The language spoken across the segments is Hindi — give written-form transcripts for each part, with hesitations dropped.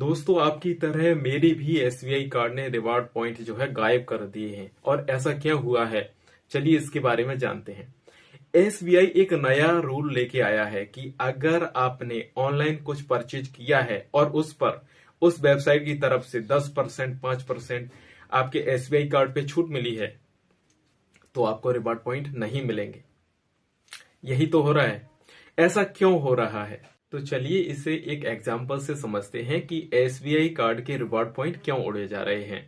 दोस्तों, आपकी तरह मेरी भी एसबीआई कार्ड ने रिवार्ड पॉइंट जो है गायब कर दिए हैं। और ऐसा क्या हुआ है, चलिए इसके बारे में जानते हैं। एसबीआई एक नया रूल लेके आया है कि अगर आपने ऑनलाइन कुछ परचेज किया है और उस पर उस वेबसाइट की तरफ से 10%, 5% आपके एसबीआई कार्ड पे छूट मिली है तो आपको रिवार्ड पॉइंट नहीं मिलेंगे। यही तो हो रहा है। ऐसा क्यों हो रहा है, तो चलिए इसे एक एग्जाम्पल से समझते हैं कि एसबीआई कार्ड के रिवॉर्ड पॉइंट क्यों उड़े जा रहे हैं।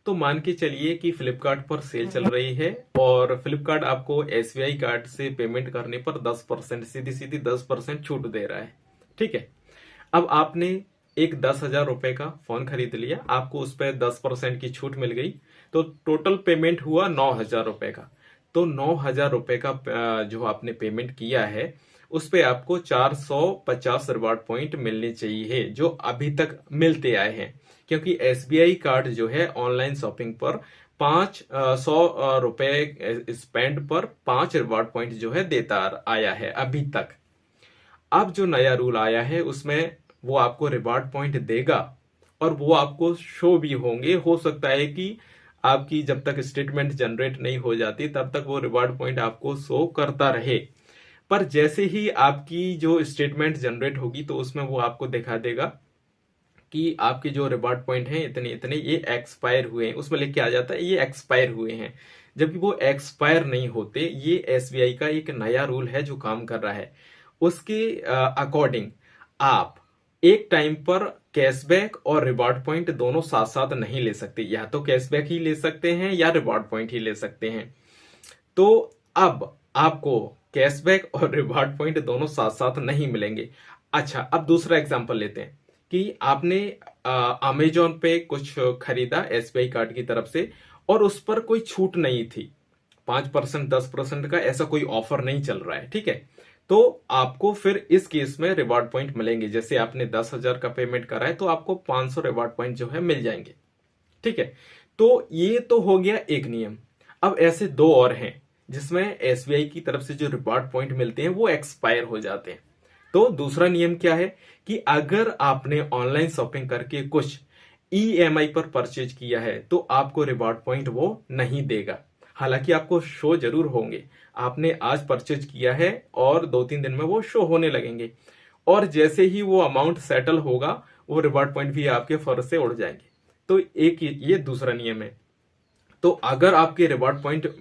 तो मान के चलिए कि फ्लिपकार्ट पर सेल चल रही है और फ्लिपकार्ट आपको एसबीआई कार्ड से पेमेंट करने पर 10%, सीधी सीधी 10% छूट दे रहा है। ठीक है। अब आपने एक 10,000 रुपए का फोन खरीद लिया, आपको उस पर 10% की छूट मिल गई, तो टोटल पेमेंट हुआ 9,000 रुपए का। तो 9,000 रुपए का जो आपने पेमेंट किया है उस पे आपको 450 रिवार्ड पॉइंट मिलने चाहिए, जो अभी तक मिलते आए हैं। क्योंकि एसबीआई कार्ड जो है ऑनलाइन शॉपिंग पर 500 रुपए स्पेंड पर 5 रिवार्ड पॉइंट जो है देता आया है अभी तक। अब जो नया रूल आया है उसमें वो आपको रिवार्ड पॉइंट देगा और वो आपको शो भी होंगे। हो सकता है कि आपकी जब तक स्टेटमेंट जनरेट नहीं हो जाती तब तक वो रिवार्ड पॉइंट आपको शो करता रहे। पर जैसे ही आपकी जो स्टेटमेंट जनरेट होगी तो उसमें वो आपको दिखा देगा कि आपके जो रिवार्ड पॉइंट हैं इतने इतने ये एक्सपायर हुए हैं। उसमें लिख के आ जाता है ये एक्सपायर हुए हैं, जबकि वो एक्सपायर नहीं होते। ये एसबीआई का एक नया रूल है जो काम कर रहा है। उसके अकॉर्डिंग आप एक टाइम पर कैशबैक और रिवॉर्ड पॉइंट दोनों साथ साथ नहीं ले सकते। या तो कैशबैक ही ले सकते हैं या रिवॉर्ड पॉइंट ही ले सकते हैं। तो अब आपको कैशबैक और रिवॉर्ड पॉइंट दोनों साथ साथ नहीं मिलेंगे। अच्छा, अब दूसरा एग्जांपल लेते हैं कि आपने अमेजोन पे कुछ खरीदा एसबीआई कार्ड की तरफ से और उस पर कोई छूट नहीं थी। 5%, 10% का ऐसा कोई ऑफर नहीं चल रहा है। ठीक है। तो आपको फिर इस केस में रिवॉर्ड पॉइंट मिलेंगे। जैसे आपने 10,000 का पेमेंट करा है तो आपको 500 रिवॉर्ड पॉइंट जो है मिल जाएंगे। ठीक है। तो ये तो हो गया एक नियम। अब ऐसे दो और हैं जिसमें एसबीआई की तरफ से जो रिवॉर्ड पॉइंट मिलते हैं वो एक्सपायर हो जाते हैं। तो दूसरा नियम क्या है कि अगर आपने ऑनलाइन शॉपिंग करके कुछ ईएमआई पर परचेज किया है तो आपको रिवॉर्ड पॉइंट वो नहीं देगा। हालांकि आपको शो जरूर होंगे। आपने आज परचेज किया है और 2-3 दिन में वो शो होने लगेंगे और जैसे ही वो अमाउंट सेटल होगा वो रिवॉर्ड पॉइंट भी आपके फर्ज से उड़ जाएंगे। तो एक ये दूसरा नियम है। तो अगर आपके रिवॉर्ड पॉइंट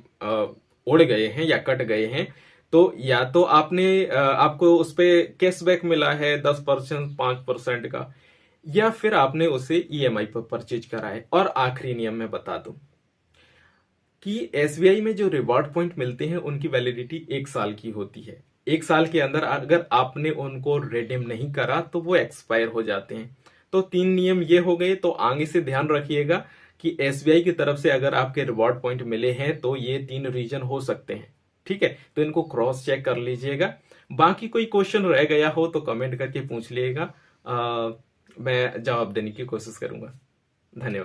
उड़ गए हैं या कट गए हैं तो या तो आपको उस पे कैशबैक मिला है 10%, 5% का, या फिर आपने उसे ईएमआई पर परचेज करा है। और आखिरी नियम मैं बता दूं कि एसबीआई में जो रिवॉर्ड पॉइंट मिलते हैं उनकी वैलिडिटी 1 साल की होती है। 1 साल के अंदर अगर आपने उनको रिडीम नहीं करा तो वो एक्सपायर हो जाते हैं। तो 3 नियम ये हो गए। तो आगे से ध्यान रखिएगा कि एसबीआई की तरफ से अगर आपके रिवॉर्ड पॉइंट मिले हैं तो ये 3 रीजन हो सकते हैं। ठीक है। तो इनको क्रॉस चेक कर लीजिएगा। बाकी कोई क्वेश्चन रह गया हो तो कमेंट करके पूछ लीजिएगा। मैं जवाब देने की कोशिश करूंगा। धन्यवाद।